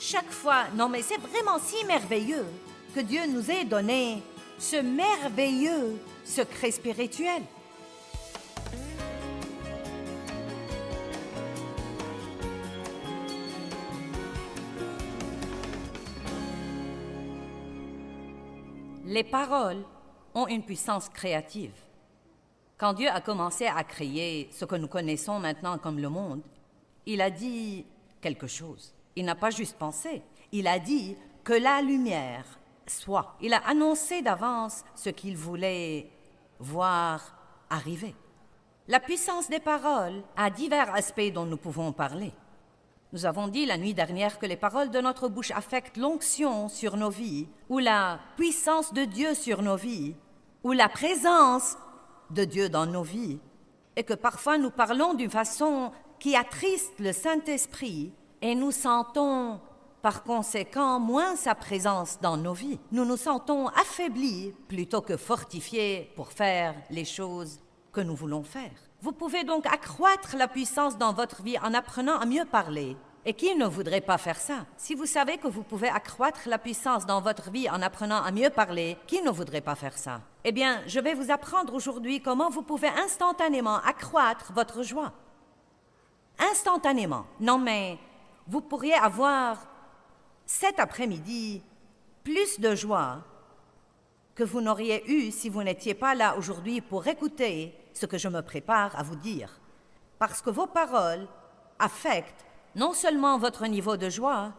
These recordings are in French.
chaque fois. Non, mais c'est vraiment si merveilleux que Dieu nous ait donné ce merveilleux secret spirituel. Les paroles ont une puissance créative. Quand Dieu a commencé à créer ce que nous connaissons maintenant comme le monde, il a dit quelque chose. Il n'a pas juste pensé, il a dit que la lumière soit. Il a annoncé d'avance ce qu'il voulait voir arriver. La puissance des paroles a divers aspects dont nous pouvons parler. Nous avons dit la nuit dernière que les paroles de notre bouche affectent l'onction sur nos vies, ou la puissance de Dieu sur nos vies, ou la présence de Dieu dans nos vies, et que parfois nous parlons d'une façon qui attriste le Saint-Esprit, et nous sentons par conséquent moins sa présence dans nos vies. Nous nous sentons affaiblis plutôt que fortifiés pour faire les choses que nous voulons faire. Vous pouvez donc accroître la puissance dans votre vie en apprenant à mieux parler. Et qui ne voudrait pas faire ça? Si vous savez que vous pouvez accroître la puissance dans votre vie en apprenant à mieux parler, qui ne voudrait pas faire ça? Eh bien, je vais vous apprendre aujourd'hui comment vous pouvez instantanément accroître votre joie. Instantanément. Non, mais vous pourriez avoir cet après-midi plus de joie que vous n'auriez eu si vous n'étiez pas là aujourd'hui pour écouter ce que je me prépare à vous dire. Parce que vos paroles affectent non seulement votre niveau de joie,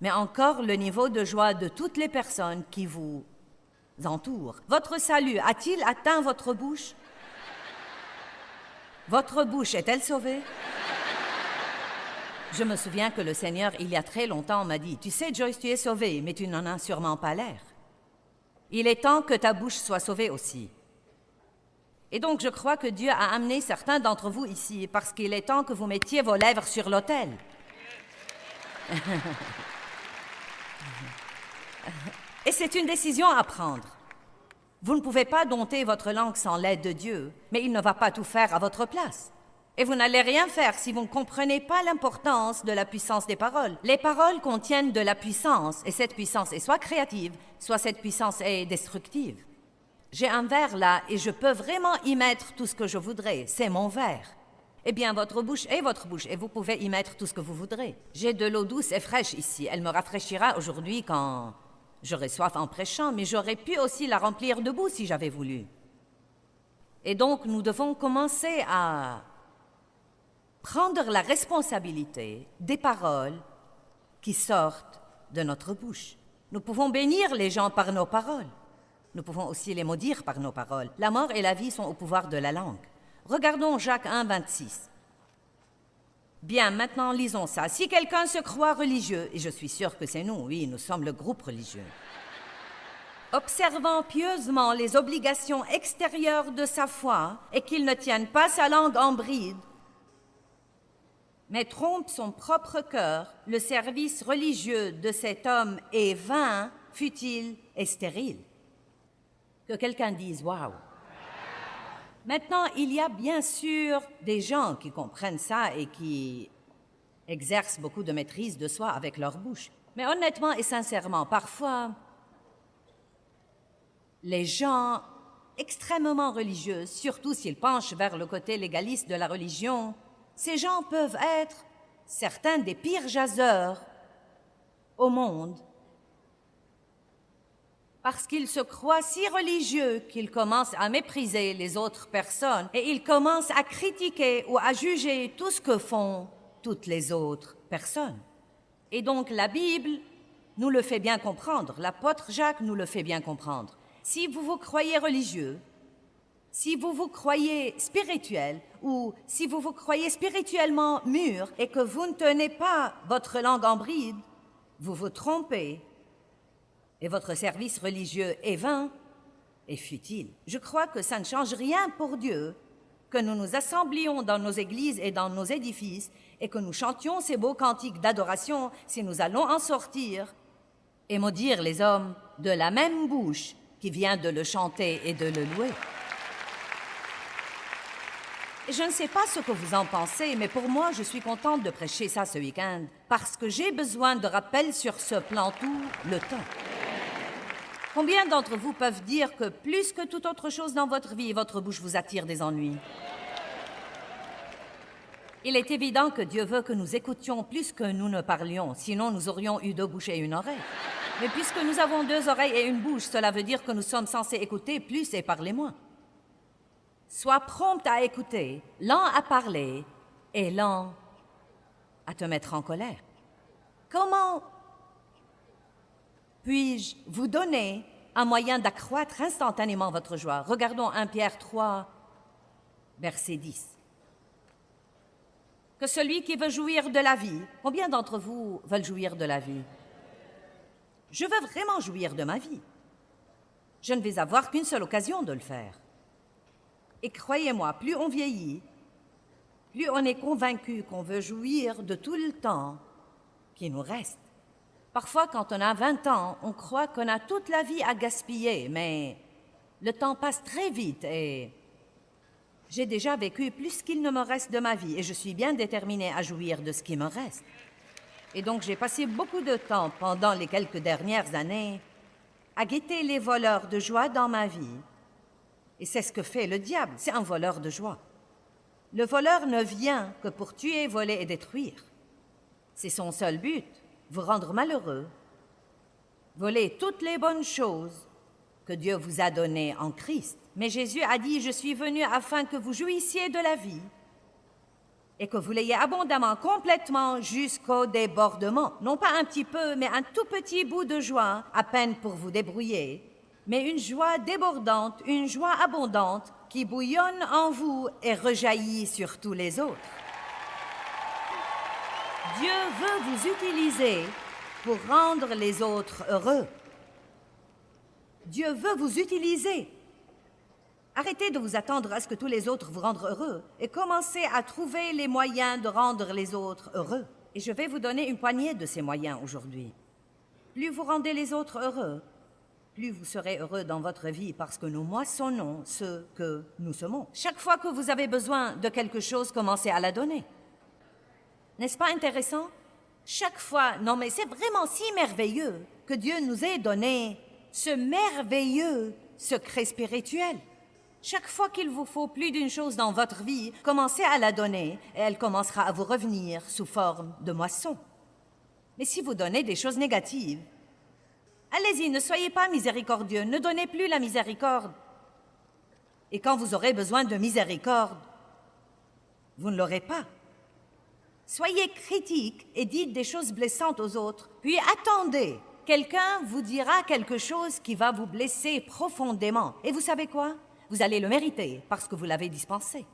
mais encore le niveau de joie de toutes les personnes qui vous entourent. Votre salut a-t-il atteint votre bouche? Votre bouche est-elle sauvée? Je me souviens que le Seigneur, il y a très longtemps, m'a dit « Tu sais, Joyce, tu es sauvée, mais tu n'en as sûrement pas l'air. Il est temps que ta bouche soit sauvée aussi. » Et donc, je crois que Dieu a amené certains d'entre vous ici parce qu'il est temps que vous mettiez vos lèvres sur l'autel. Et c'est une décision à prendre. Vous ne pouvez pas dompter votre langue sans l'aide de Dieu, mais il ne va pas tout faire à votre place. Et vous n'allez rien faire si vous ne comprenez pas l'importance de la puissance des paroles. Les paroles contiennent de la puissance, et cette puissance est soit créative, soit cette puissance est destructive. J'ai un verre là et je peux vraiment y mettre tout ce que je voudrais. C'est mon verre. Eh bien, votre bouche est votre bouche et vous pouvez y mettre tout ce que vous voudrez. J'ai de l'eau douce et fraîche ici. Elle me rafraîchira aujourd'hui quand j'aurai soif en prêchant, mais j'aurais pu aussi la remplir debout si j'avais voulu. Et donc, nous devons commencer à prendre la responsabilité des paroles qui sortent de notre bouche. Nous pouvons bénir les gens par nos paroles. Nous pouvons aussi les maudire par nos paroles. La mort et la vie sont au pouvoir de la langue. Regardons Jacques 1, 26. Bien, maintenant lisons ça. Si quelqu'un se croit religieux, et je suis sûre que c'est nous, oui, nous sommes le groupe religieux, observant pieusement les obligations extérieures de sa foi et qu'il ne tienne pas sa langue en bride, mais trompe son propre cœur, le service religieux de cet homme est vain, futile et stérile. Que quelqu'un dise « Waouh ». Maintenant, il y a bien sûr des gens qui comprennent ça et qui exercent beaucoup de maîtrise de soi avec leur bouche. Mais honnêtement et sincèrement, parfois, les gens extrêmement religieux, surtout s'ils penchent vers le côté légaliste de la religion, ces gens peuvent être certains des pires jaseurs au monde parce qu'ils se croient si religieux qu'ils commencent à mépriser les autres personnes et ils commencent à critiquer ou à juger tout ce que font toutes les autres personnes. Et donc la Bible nous le fait bien comprendre, l'apôtre Jacques nous le fait bien comprendre. Si vous vous croyez religieux, si vous vous croyez spirituel ou si vous vous croyez spirituellement mûr et que vous ne tenez pas votre langue en bride, vous vous trompez et votre service religieux est vain et futile. Je crois que ça ne change rien pour Dieu que nous nous assemblions dans nos églises et dans nos édifices et que nous chantions ces beaux cantiques d'adoration si nous allons en sortir et maudire les hommes de la même bouche qui vient de le chanter et de le louer. Je ne sais pas ce que vous en pensez, mais pour moi, je suis contente de prêcher ça ce week-end parce que j'ai besoin de rappels sur ce plan tout le temps. Combien d'entre vous peuvent dire que plus que toute autre chose dans votre vie, votre bouche vous attire des ennuis? Il est évident que Dieu veut que nous écoutions plus que nous ne parlions, sinon nous aurions eu 2 bouches et 1 oreille. Mais puisque nous avons 2 oreilles et 1 bouche, cela veut dire que nous sommes censés écouter plus et parler moins. Sois prompt à écouter, lent à parler et lent à te mettre en colère. Comment puis-je vous donner un moyen d'accroître instantanément votre joie? Regardons 1 Pierre 3, verset 10. Que celui qui veut jouir de la vie, combien d'entre vous veulent jouir de la vie? Je veux vraiment jouir de ma vie. Je ne vais avoir qu'une seule occasion de le faire. Et croyez-moi, plus on vieillit, plus on est convaincu qu'on veut jouir de tout le temps qui nous reste. Parfois, quand on a 20 ans, on croit qu'on a toute la vie à gaspiller, mais le temps passe très vite et j'ai déjà vécu plus qu'il ne me reste de ma vie et je suis bien déterminée à jouir de ce qui me reste. Et donc, j'ai passé beaucoup de temps pendant les quelques dernières années à guetter les voleurs de joie dans ma vie. Et c'est ce que fait le diable, c'est un voleur de joie. Le voleur ne vient que pour tuer, voler et détruire. C'est son seul but, vous rendre malheureux, voler toutes les bonnes choses que Dieu vous a données en Christ. Mais Jésus a dit, je suis venu afin que vous jouissiez de la vie et que vous l'ayez abondamment, complètement, jusqu'au débordement. Non pas un petit peu, mais un tout petit bout de joie, à peine pour vous débrouiller, mais une joie débordante, une joie abondante qui bouillonne en vous et rejaillit sur tous les autres. Dieu veut vous utiliser pour rendre les autres heureux. Dieu veut vous utiliser. Arrêtez de vous attendre à ce que tous les autres vous rendent heureux et commencez à trouver les moyens de rendre les autres heureux. Et je vais vous donner une poignée de ces moyens aujourd'hui. Plus vous rendez les autres heureux, plus vous serez heureux dans votre vie parce que nous moissonnons ce que nous semons. Chaque fois que vous avez besoin de quelque chose, commencez à la donner. N'est-ce pas intéressant? Chaque fois, non mais c'est vraiment si merveilleux que Dieu nous ait donné ce merveilleux secret spirituel. Chaque fois qu'il vous faut plus d'une chose dans votre vie, commencez à la donner et elle commencera à vous revenir sous forme de moisson. Mais si vous donnez des choses négatives, allez-y, ne soyez pas miséricordieux, ne donnez plus la miséricorde. Et quand vous aurez besoin de miséricorde, vous ne l'aurez pas. Soyez critique et dites des choses blessantes aux autres, puis attendez. Quelqu'un vous dira quelque chose qui va vous blesser profondément. Et vous savez quoi? Vous allez le mériter parce que vous l'avez dispensé.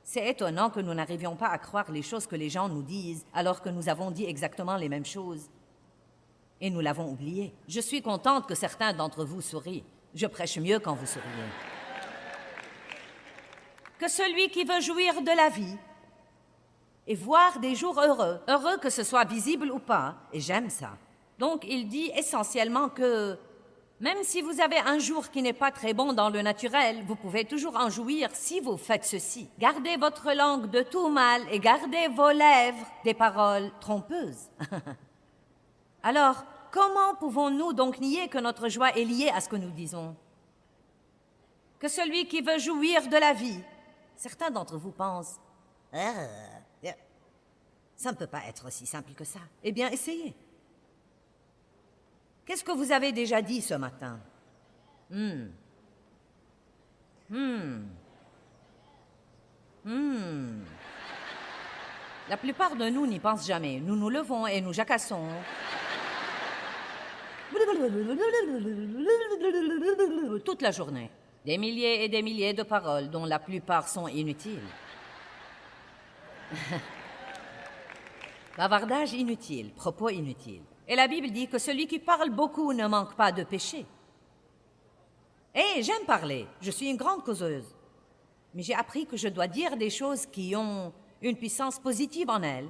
C'est étonnant que nous n'arrivions pas à croire les choses que les gens nous disent alors que nous avons dit exactement les mêmes choses. Et nous l'avons oublié. Je suis contente que certains d'entre vous sourient. Je prêche mieux quand vous souriez. Que celui qui veut jouir de la vie et voir des jours heureux, heureux que ce soit visible ou pas, et j'aime ça. Donc il dit essentiellement que même si vous avez un jour qui n'est pas très bon dans le naturel, vous pouvez toujours en jouir si vous faites ceci. Gardez votre langue de tout mal et gardez vos lèvres des paroles trompeuses. Alors, comment pouvons-nous donc nier que notre joie est liée à ce que nous disons? Que celui qui veut jouir de la vie, certains d'entre vous pensent, ça ne peut pas être aussi simple que ça. Eh bien, essayez. Qu'est-ce que vous avez déjà dit ce matin? La plupart de nous n'y pensent jamais. Nous nous levons et nous jacassons. Toute la journée. Des milliers et des milliers de paroles dont la plupart sont inutiles. Bavardage inutile, propos inutiles. Et la Bible dit que celui qui parle beaucoup ne manque pas de péché. Et j'aime parler, je suis une grande causeuse. Mais j'ai appris que je dois dire des choses qui ont une puissance positive en elles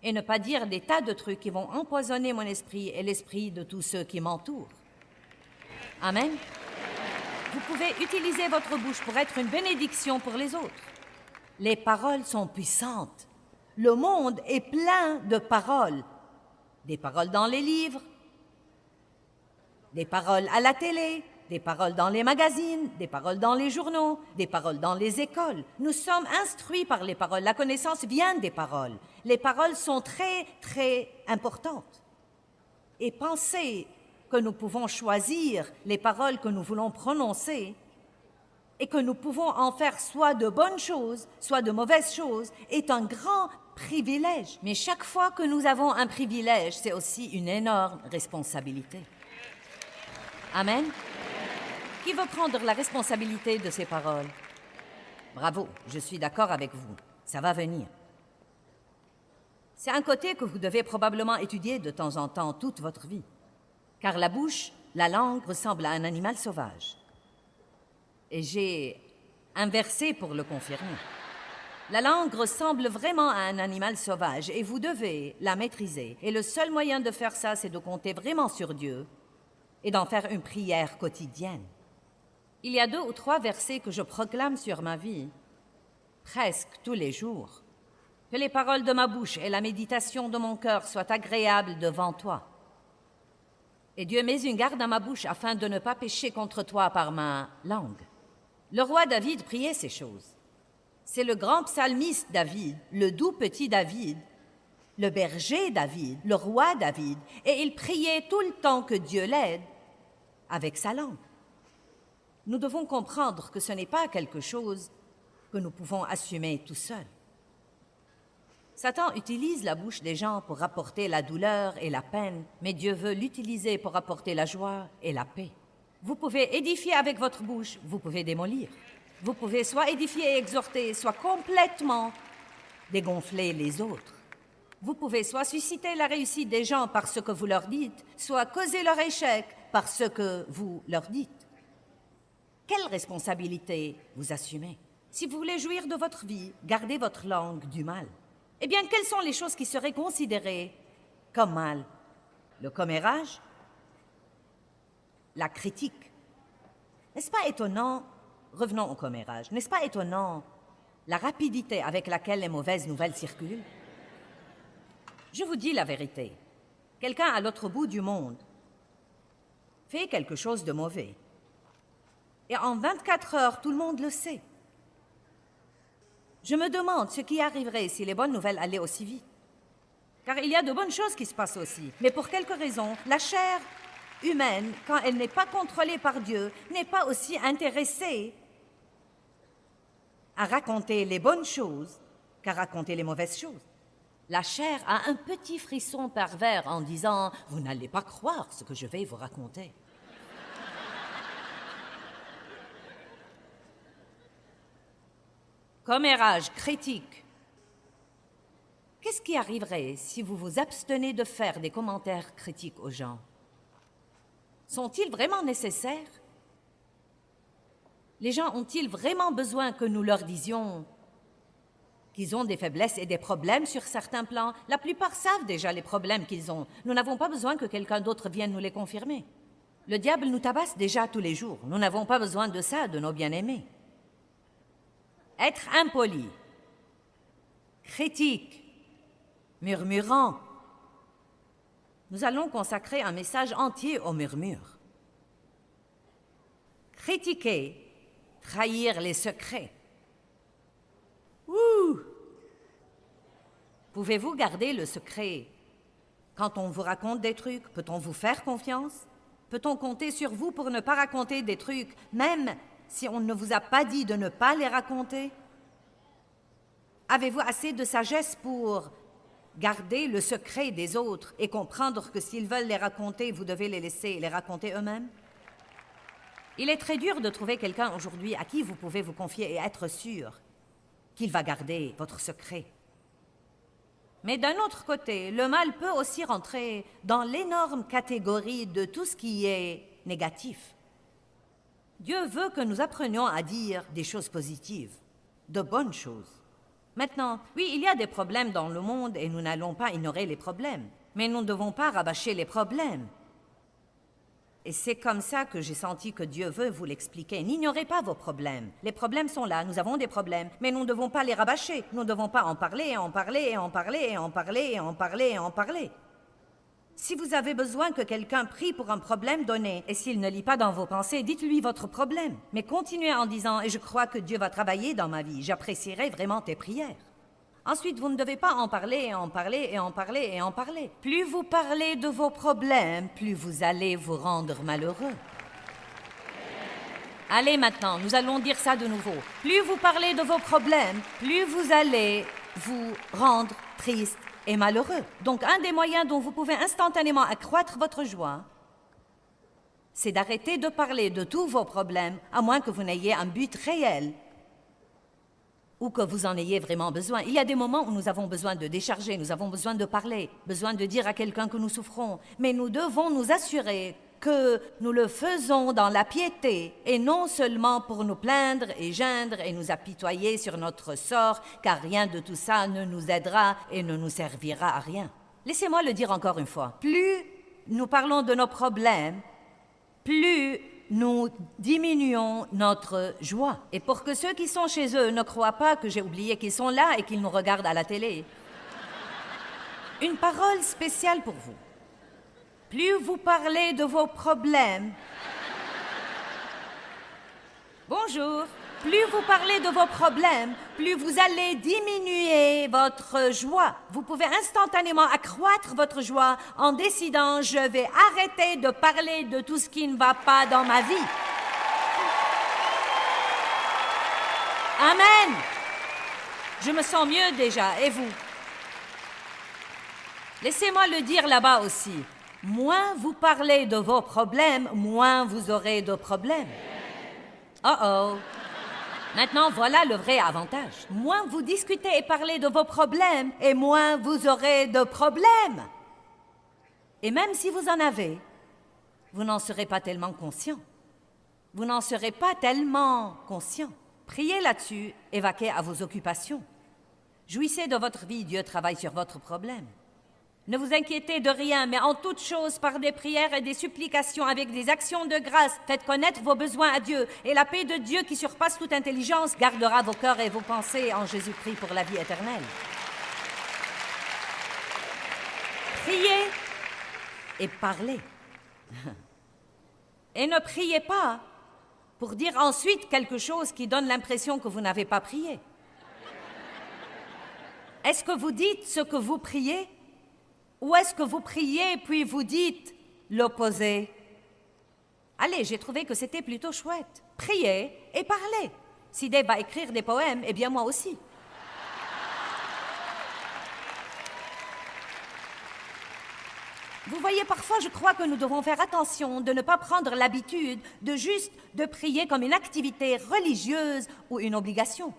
et ne pas dire des tas de trucs qui vont empoisonner mon esprit et l'esprit de tous ceux qui m'entourent. Amen. Vous pouvez utiliser votre bouche pour être une bénédiction pour les autres. Les paroles sont puissantes. Le monde est plein de paroles. Des paroles dans les livres, des paroles à la télé, des paroles dans les magazines, des paroles dans les journaux, des paroles dans les écoles. Nous sommes instruits par les paroles. La connaissance vient des paroles. Les paroles sont très, très importantes. Et pensez que nous pouvons choisir les paroles que nous voulons prononcer et que nous pouvons en faire soit de bonnes choses, soit de mauvaises choses, est un grand privilège. Mais chaque fois que nous avons un privilège, c'est aussi une énorme responsabilité. Amen. Qui veut prendre la responsabilité de ces paroles? Bravo, je suis d'accord avec vous. Ça va venir. C'est un côté que vous devez probablement étudier de temps en temps toute votre vie. Car la bouche, la langue ressemble à un animal sauvage. Et j'ai un verset pour le confirmer. La langue ressemble vraiment à un animal sauvage et vous devez la maîtriser. Et le seul moyen de faire ça, c'est de compter vraiment sur Dieu et d'en faire une prière quotidienne. Il y a 2 ou 3 versets que je proclame sur ma vie, presque tous les jours. Que les paroles de ma bouche et la méditation de mon cœur soient agréables devant toi. Et Dieu met une garde à ma bouche afin de ne pas pécher contre toi par ma langue. Le roi David priait ces choses. C'est le grand psalmiste David, le doux petit David, le berger David, le roi David, et il priait tout le temps que Dieu l'aide avec sa langue. Nous devons comprendre que ce n'est pas quelque chose que nous pouvons assumer tout seuls. Satan utilise la bouche des gens pour apporter la douleur et la peine, mais Dieu veut l'utiliser pour apporter la joie et la paix. Vous pouvez édifier avec votre bouche, vous pouvez démolir. Vous pouvez soit édifier et exhorter, soit complètement dégonfler les autres. Vous pouvez soit susciter la réussite des gens par ce que vous leur dites, soit causer leur échec par ce que vous leur dites. Quelle responsabilité vous assumez? Si vous voulez jouir de votre vie, gardez votre langue du mal. Eh bien, quelles sont les choses qui seraient considérées comme mal? Le commérage? La critique? N'est-ce pas étonnant? Revenons au commérage. N'est-ce pas étonnant la rapidité avec laquelle les mauvaises nouvelles circulent? Je vous dis la vérité. Quelqu'un à l'autre bout du monde fait quelque chose de mauvais. Et en 24 heures, tout le monde le sait. Je me demande ce qui arriverait si les bonnes nouvelles allaient aussi vite. Car il y a de bonnes choses qui se passent aussi. Mais pour quelque raison, la chair humaine, quand elle n'est pas contrôlée par Dieu, n'est pas aussi intéressée à raconter les bonnes choses qu'à raconter les mauvaises choses. La chair a un petit frisson pervers en disant « Vous n'allez pas croire ce que je vais vous raconter. » Commérage, critique. Qu'est-ce qui arriverait si vous vous abstenez de faire des commentaires critiques aux gens? Sont-ils vraiment nécessaires? Les gens ont-ils vraiment besoin que nous leur disions qu'ils ont des faiblesses et des problèmes sur certains plans? La plupart savent déjà les problèmes qu'ils ont. Nous n'avons pas besoin que quelqu'un d'autre vienne nous les confirmer. Le diable nous tabasse déjà tous les jours. Nous n'avons pas besoin de ça de nos bien-aimés. Être impoli, critique, murmurant. Nous allons consacrer un message entier au murmure. Critiquer, trahir les secrets. Ouh! Pouvez-vous garder le secret quand on vous raconte des trucs? Peut-on vous faire confiance? Peut-on compter sur vous pour ne pas raconter des trucs, même si on ne vous a pas dit de ne pas les raconter? Avez-vous assez de sagesse pour garder le secret des autres et comprendre que s'ils veulent les raconter, vous devez les laisser les raconter eux-mêmes? Il est très dur de trouver quelqu'un aujourd'hui à qui vous pouvez vous confier et être sûr qu'il va garder votre secret. Mais d'un autre côté, le mal peut aussi rentrer dans l'énorme catégorie de tout ce qui est négatif. Dieu veut que nous apprenions à dire des choses positives, de bonnes choses. Maintenant, oui, il y a des problèmes dans le monde et nous n'allons pas ignorer les problèmes, mais nous ne devons pas rabâcher les problèmes Et c'est comme ça que j'ai senti que Dieu veut vous l'expliquer. N'ignorez pas vos problèmes. Les problèmes sont là, nous avons des problèmes, mais nous ne devons pas les rabâcher. Nous ne devons pas en parler, et en parler, et en parler, et en parler, et en parler, et en parler. Si vous avez besoin que quelqu'un prie pour un problème donné, et s'il ne lit pas dans vos pensées, dites-lui votre problème. Mais continuez en disant « Et je crois que Dieu va travailler dans ma vie. J'apprécierai vraiment tes prières. » Ensuite, vous ne devez pas en parler, et en parler, et en parler, et en parler. Plus vous parlez de vos problèmes, plus vous allez vous rendre malheureux. Allez maintenant, nous allons dire ça de nouveau. Plus vous parlez de vos problèmes, plus vous allez vous rendre triste et malheureux. Donc, un des moyens dont vous pouvez instantanément accroître votre joie, c'est d'arrêter de parler de tous vos problèmes, à moins que vous n'ayez un but réel ou que vous en ayez vraiment besoin. Il y a des moments où nous avons besoin de décharger, nous avons besoin de parler, besoin de dire à quelqu'un que nous souffrons. Mais nous devons nous assurer que nous le faisons dans la piété et non seulement pour nous plaindre et geindre et nous apitoyer sur notre sort, car rien de tout ça ne nous aidera et ne nous servira à rien. Laissez-moi le dire encore une fois. Plus nous parlons de nos problèmes, plus nous diminuons notre joie. Et pour que ceux qui sont chez eux ne croient pas que j'ai oublié qu'ils sont là et qu'ils nous regardent à la télé, une parole spéciale pour vous. Plus vous parlez de vos problèmes, bonjour, plus vous parlez de vos problèmes, plus vous allez diminuer votre joie. Vous pouvez instantanément accroître votre joie en décidant « Je vais arrêter de parler de tout ce qui ne va pas dans ma vie. » Amen. Je me sens mieux déjà, et vous? Laissez-moi le dire là-bas aussi. Moins vous parlez de vos problèmes, moins vous aurez de problèmes. Oh! Maintenant, voilà le vrai avantage. Moins vous discutez et parlez de vos problèmes, et moins vous aurez de problèmes. Et même si vous en avez, vous n'en serez pas tellement conscient. Vous n'en serez pas tellement conscient. Priez là-dessus et vaquez à vos occupations. Jouissez de votre vie, Dieu travaille sur votre problème. Ne vous inquiétez de rien, mais en toute chose, par des prières et des supplications, avec des actions de grâce, faites connaître vos besoins à Dieu, et la paix de Dieu qui surpasse toute intelligence gardera vos cœurs et vos pensées en Jésus-Christ pour la vie éternelle. Priez et parlez. Et ne priez pas pour dire ensuite quelque chose qui donne l'impression que vous n'avez pas prié. Est-ce que vous dites ce que vous priez? Ou est-ce que vous priez puis vous dites l'opposé? Allez, j'ai trouvé que c'était plutôt chouette. Priez et parlez. Si Dave va écrire des poèmes, eh bien moi aussi. Vous voyez, parfois je crois que nous devons faire attention de ne pas prendre l'habitude de juste de prier comme une activité religieuse ou une obligation.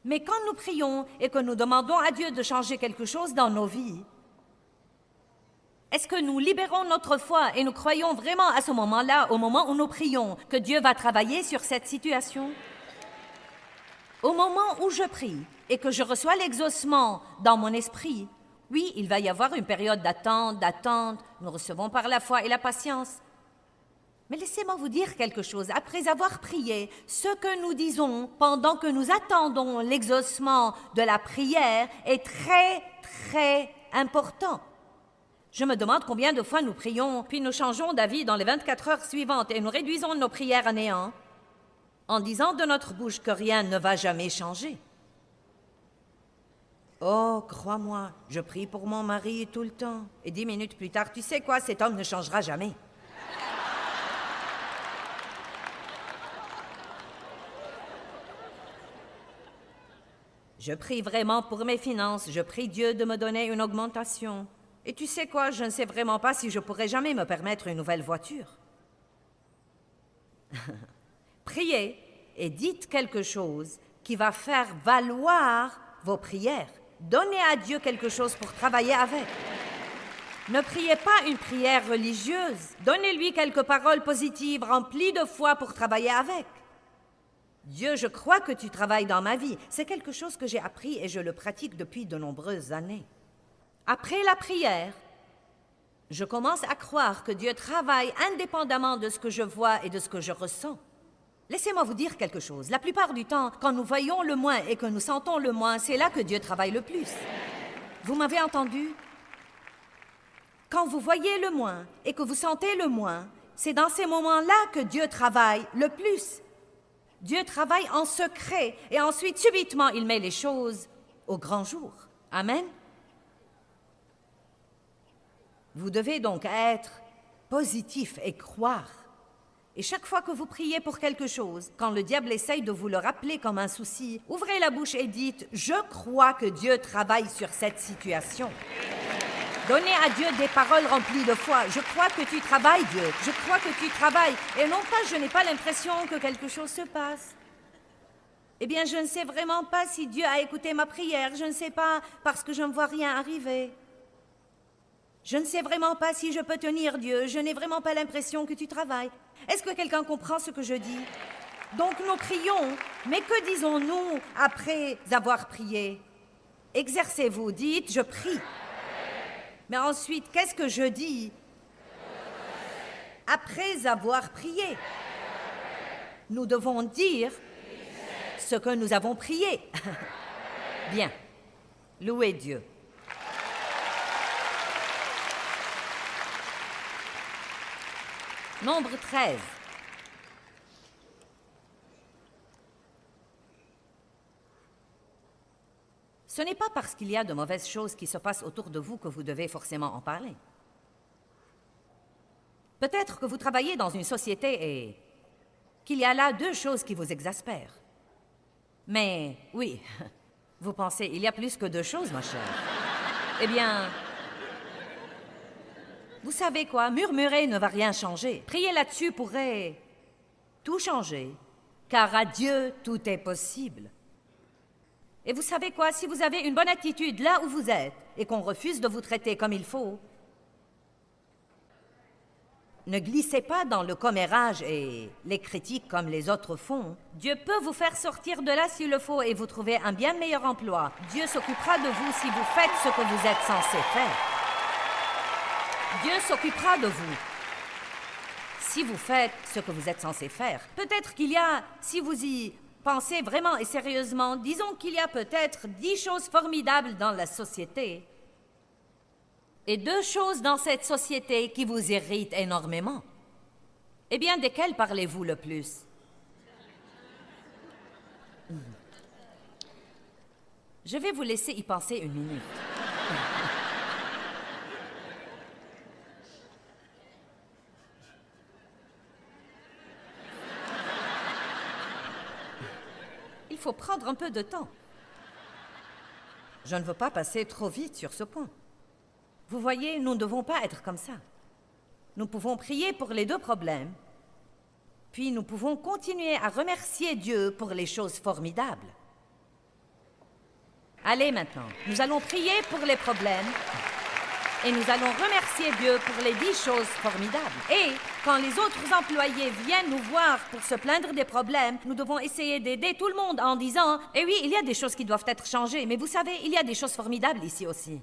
Mais quand nous prions et que nous demandons à Dieu de changer quelque chose dans nos vies, est-ce que nous libérons notre foi et nous croyons vraiment à ce moment-là, au moment où nous prions, que Dieu va travailler sur cette situation? Au moment où je prie et que je reçois l'exaucement dans mon esprit, oui, il va y avoir une période d'attente, nous recevons par la foi et la patience. Mais laissez-moi vous dire quelque chose. Après avoir prié, ce que nous disons pendant que nous attendons l'exaucement de la prière est très, très important. Je me demande combien de fois nous prions, puis nous changeons d'avis dans les 24 heures suivantes et nous réduisons nos prières à néant en disant de notre bouche que rien ne va jamais changer. Oh, crois-moi, je prie pour mon mari tout le temps. Et 10 minutes plus tard, tu sais quoi, cet homme ne changera jamais. Je prie vraiment pour mes finances, je prie Dieu de me donner une augmentation. Et tu sais quoi, je ne sais vraiment pas si je pourrai jamais me permettre une nouvelle voiture. Priez et dites quelque chose qui va faire valoir vos prières. Donnez à Dieu quelque chose pour travailler avec. Ne priez pas une prière religieuse. Donnez-lui quelques paroles positives remplies de foi pour travailler avec. Dieu, je crois que tu travailles dans ma vie. C'est quelque chose que j'ai appris et je le pratique depuis de nombreuses années. Après la prière, Je commence à croire que Dieu travaille indépendamment de ce que je vois et de ce que je ressens. Laissez-moi vous dire quelque chose. La plupart du temps, quand nous voyons le moins et que nous sentons le moins, c'est là que Dieu travaille le plus. Vous m'avez entendu? Quand vous voyez le moins et que vous sentez le moins, c'est dans ces moments-là que Dieu travaille le plus. Dieu travaille en secret et ensuite, subitement, il met les choses au grand jour. Amen? Vous devez donc être positif et croire. Et chaque fois que vous priez pour quelque chose, quand le diable essaye de vous le rappeler comme un souci, ouvrez la bouche et dites « Je crois que Dieu travaille sur cette situation ». Donnez à Dieu des paroles remplies de foi. « Je crois que tu travailles, Dieu. Je crois que tu travailles. » Et non pas « Je n'ai pas l'impression que quelque chose se passe. » Eh bien, je ne sais vraiment pas si Dieu a écouté ma prière. Je ne sais pas parce que je ne vois rien arriver. Je ne sais vraiment pas si je peux tenir, Dieu. Je n'ai vraiment pas l'impression que tu travailles. Est-ce que quelqu'un comprend ce que je dis? Donc nous prions, mais que disons-nous après avoir prié? Exercez-vous, dites, je prie. Mais ensuite, qu'est-ce que je dis après avoir prié? Nous devons dire ce que nous avons prié. Bien. Louez Dieu. Nombre 13. Ce n'est pas parce qu'il y a de mauvaises choses qui se passent autour de vous que vous devez forcément en parler. Peut-être que vous travaillez dans une société et qu'il y a là deux choses qui vous exaspèrent. Mais oui, vous pensez, il y a plus que deux choses, ma chère. Eh bien, vous savez quoi, murmurer ne va rien changer. Prier là-dessus pourrait tout changer, car à Dieu, tout est possible. Et vous savez quoi, si vous avez une bonne attitude là où vous êtes et qu'on refuse de vous traiter comme il faut, ne glissez pas dans le commérage et les critiques comme les autres font. Dieu peut vous faire sortir de là s'il le faut et vous trouver un bien meilleur emploi. Dieu s'occupera de vous si vous faites ce que vous êtes censé faire. Dieu s'occupera de vous si vous faites ce que vous êtes censé faire. Peut-être qu'il y a, si vous y pensez vraiment et sérieusement, disons qu'il y a peut-être 10 choses formidables dans la société et 2 choses dans cette société qui vous irritent énormément. Eh bien, desquelles parlez-vous le plus? Je vais vous laisser y penser une minute. Il faut prendre un peu de temps. Je ne veux pas passer trop vite sur ce point. Vous voyez, nous ne devons pas être comme ça. Nous pouvons prier pour les 2 problèmes, puis nous pouvons continuer à remercier Dieu pour les choses formidables. Allez maintenant, nous allons prier pour les problèmes et nous allons remercier Dieu pour les 10 choses formidables. Et quand les autres employés viennent nous voir pour se plaindre des problèmes, nous devons essayer d'aider tout le monde en disant « Eh oui, il y a des choses qui doivent être changées, mais vous savez, il y a des choses formidables ici aussi. »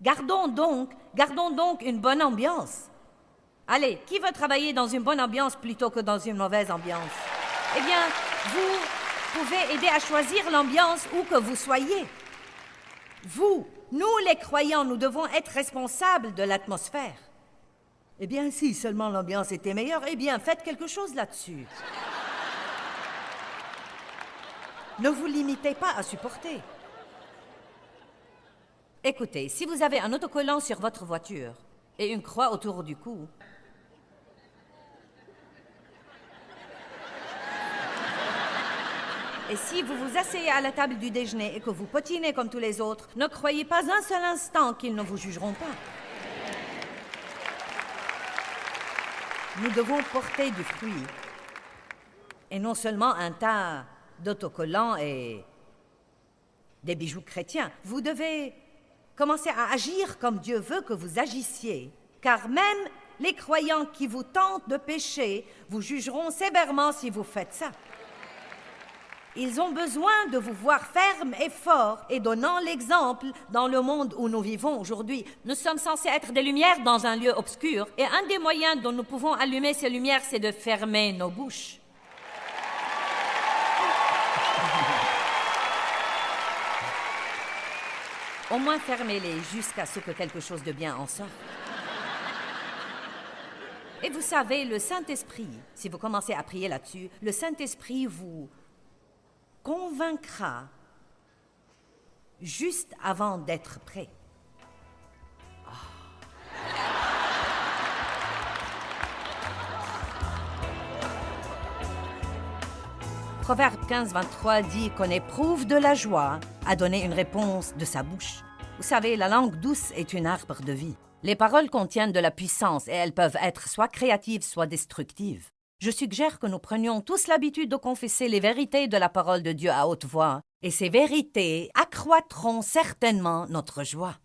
Gardons donc une bonne ambiance. Allez, qui veut travailler dans une bonne ambiance plutôt que dans une mauvaise ambiance? Eh bien, vous pouvez aider à choisir l'ambiance où que vous soyez. Vous, nous les croyants, nous devons être responsables de l'atmosphère. Eh bien, si seulement l'ambiance était meilleure, eh bien, faites quelque chose là-dessus. Ne vous limitez pas à supporter. Écoutez, si vous avez un autocollant sur votre voiture et une croix autour du cou, et si vous vous asseyez à la table du déjeuner et que vous potinez comme tous les autres, ne croyez pas un seul instant qu'ils ne vous jugeront pas. Nous devons porter du fruit, et non seulement un tas d'autocollants et des bijoux chrétiens. Vous devez commencer à agir comme Dieu veut que vous agissiez, car même les croyants qui vous tentent de pécher vous jugeront sévèrement si vous faites ça. Ils ont besoin de vous voir ferme et fort et donnant l'exemple dans le monde où nous vivons aujourd'hui. Nous sommes censés être des lumières dans un lieu obscur et un des moyens dont nous pouvons allumer ces lumières, c'est de fermer nos bouches. Au moins fermez-les jusqu'à ce que quelque chose de bien en sorte. Et vous savez, le Saint-Esprit, si vous commencez à prier là-dessus, le Saint-Esprit vous convaincra juste avant d'être prêt. Proverbe 15, 23 dit qu'on éprouve de la joie à donner une réponse de sa bouche. Vous savez, la langue douce est une arbre de vie. Les paroles contiennent de la puissance et elles peuvent être soit créatives, soit destructives. Je suggère que nous prenions tous l'habitude de confesser les vérités de la parole de Dieu à haute voix, et ces vérités accroîtront certainement notre joie.